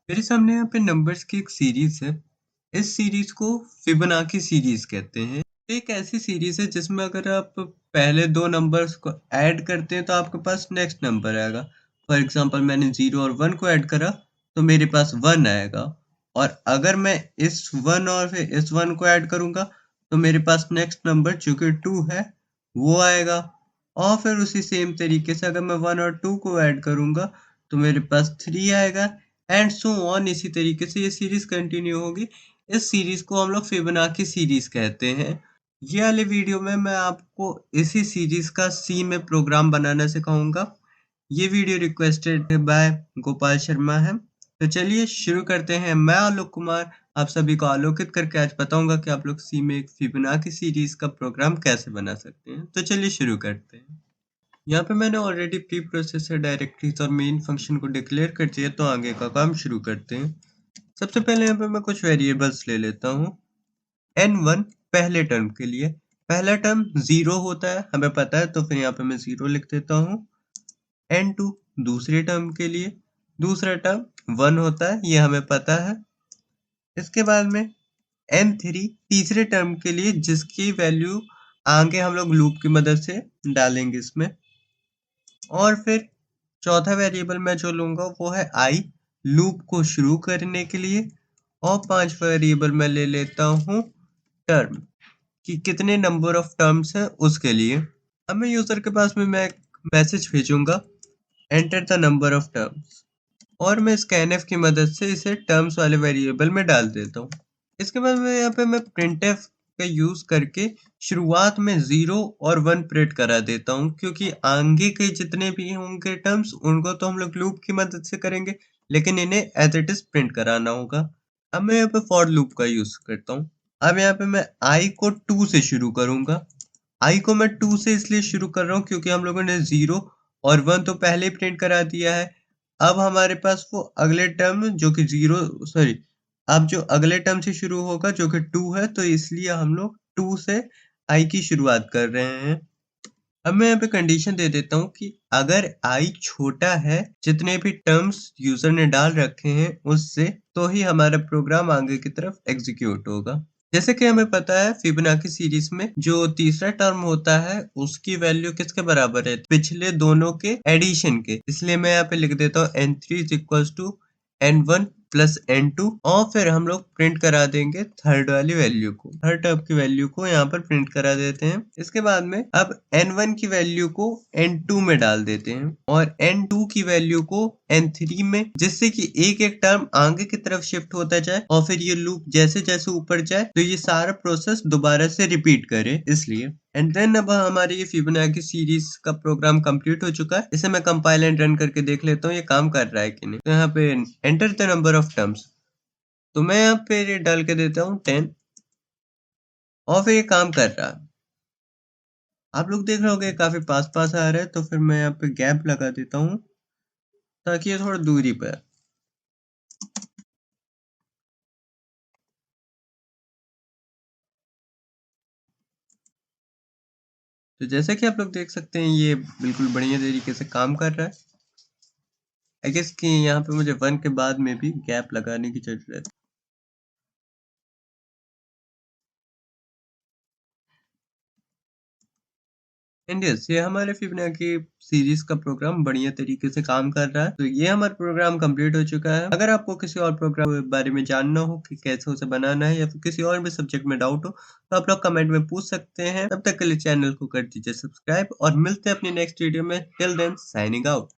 मेरे सामने यहाँ पे नंबर्स की एक सीरीज है। इस सीरीज को फिबोनाची सीरीज कहते हैं। एक ऐसी सीरीज है जिसमें अगर आप पहले दो नंबर्स को ऐड करते हैं तो आपके पास नेक्स्ट नंबर आएगा। फॉर एग्जांपल मैंने 0 और 1 को ऐड करा तो मेरे पास 1 आएगा। और अगर मैं इस 1 और फिर इस 1 को ऐड करूंगा तो मेरे पास नेक्स्ट नंबर जो कि 2 है वो आएगा। और फिर उसी सेम तरीके से अगर मैं 1 और 2 को ऐड करूंगा तो मेरे पास 3 आएगा एंड सो ऑन। इसी तरीके से ये सीरीज कंटिन्यू होगी। इस सीरीज को हम लोग फिबोनाची सीरीज कहते हैं। ये वाले वीडियो में मैं आपको इसी सीरीज का सी में प्रोग्राम बनाना सिखाऊंगा। ये video requested bye Gopal Sharma है। तो चलिए शुरू करते हैं। मैं आलोक कुमार आप सभी को आलोकित करके आज बताऊंगा कि आप लोग सी में एक फिबोनाची सीरीज का प्रोग्राम कैसे बना सकते हैं। तो चलिए शुरू करते हैं। यहाँ पे मैंने ऑलरेडी प्री प्रोसेसर डायरेक्टरीज और मेन फंक्शन को डिक्लेयर कर दिया, तो आगे का काम शुरू करते हैं। सबसे पहले यहाँ पे मैं कुछ वेरिएबल्स ले लेता हूँ। n1 पहले टर्म के लिए, पहला टर्म 0 होता है हमें पता है, तो फिर यहाँ पे मैं 0 लिख देता हूँ। n2 दूसरे टर्म के लिए, दूसरा टर्म 1 होता है, ये हमें पता है। इसके बाद में n3 तीसरे टर्म के लिए, जिसकी वैल्यू आगे हम लोग लूप की मदद से डालेंगे इसमें। और फिर चौथा वेरिएबल मैं जो लूंगा वो है i, लूप को शुरू करने के लिए। और पांचवा वेरिएबल मैं ले लेता हूँ टर्म, कि कितने नंबर ऑफ टर्म्स है उसके लिए। अब मैं यूजर के पास में मैं एक मैसेज भेजूंगा, enter the number of terms. और मैं scanf की मदद से इसे टर्म्स वाले वेरिएबल में डाल देता हूँ। इसके बाद में यहाँ पे मैं printf का यूज करके शुरुआत में 0 और 1 प्रिंट करा देता हूँ, क्योंकि आगे के जितने भी होंगे टर्म्स उनको तो हम लोग लूप की मदद से करेंगे, लेकिन इन्हें एज इट इज प्रिंट कराना होगा। अब मैं यहाँ पे फॉर लूप का यूज करता हूँ। अब यहाँ पे मैं i को 2 से शुरू करूंगा। i को मैं 2 से इसलिए शुरू कर रहा हूँ क्योंकि हम लोगों ने 0 और 1 तो पहले ही प्रिंट करा दिया है। अब हमारे पास वो अगले टर्म जो कि 0 सॉरी अब जो अगले टर्म से शुरू होगा जो कि 2 है, तो इसलिए हम लोग 2 से i की शुरुआत कर रहे हैं। अब मैं यहाँ पे कंडीशन दे देता हूँ कि अगर i छोटा है जितने भी टर्म्स यूजर ने डाल रखे हैं उससे, तो ही हमारा प्रोग्राम आगे की तरफ एग्जीक्यूट होगा। जैसे कि हमें पता है फिबोनाची सीरीज में जो तीसरा टर्म होता है उसकी वैल्यू किसके बराबर है, पिछले दोनों के एडिशन के। इसलिए मैं यहाँ पे लिख देता हूँ n3 is equal to n1 plus n2। और फिर हम लोग प्रिंट करा देंगे थर्ड वाली वैल्यू को, थर्ड टर्म की वैल्यू को यहाँ पर प्रिंट करा देते हैं। इसके बाद में अब n1 की वैल्यू को n2 में डाल देते हैं और n2 की वैल्यू को n3 में, जिससे कि एक एक टर्म आगे की तरफ शिफ्ट होता जाए और फिर ये लूप जैसे जैसे ऊपर जाए तो ये सारा प्रोसेस दोबारा से रिपीट करे, इसलिए। एंड देन अब हमारी ये फिबोनाची सीरीज का प्रोग्राम कंप्लीट हो चुका है। इसे मैं कंपाइल एंड रन करके देख लेता हूँ ये काम कर रहा है कि नहीं। तो यहाँ पे enter the number of terms, तो मैं यहाँ पे ये डाल के देता हूँ 10 और फिर ये काम कर रहा है। आप लोग देख रहे होंगे काफी पास पास आ रहा है, तो फिर मैं यहाँ पे गैप लगा देता हूँ ताकि ये थोड़ा दूरी पर है। तो जैसा कि आप लोग देख सकते हैं ये बिल्कुल बढ़िया तरीके से काम कर रहा है। आई गेस कि यहाँ पे मुझे 1 के बाद में भी गैप लगाने की जरूरत है। एंड यस, ये हमारे फिबोनाची सीरीज का प्रोग्राम बढ़िया तरीके से काम कर रहा है। तो ये हमारा प्रोग्राम कंप्लीट हो चुका है। अगर आपको किसी और प्रोग्राम के बारे में जानना हो कि कैसे उसे बनाना है या फिर किसी और भी सब्जेक्ट में डाउट हो तो आप लोग कमेंट में पूछ सकते हैं। तब तक के लिए चैनल को कर दीजिए सब्सक्राइब और मिलते हैं अपनी नेक्स्ट वीडियो में। Till then signing out.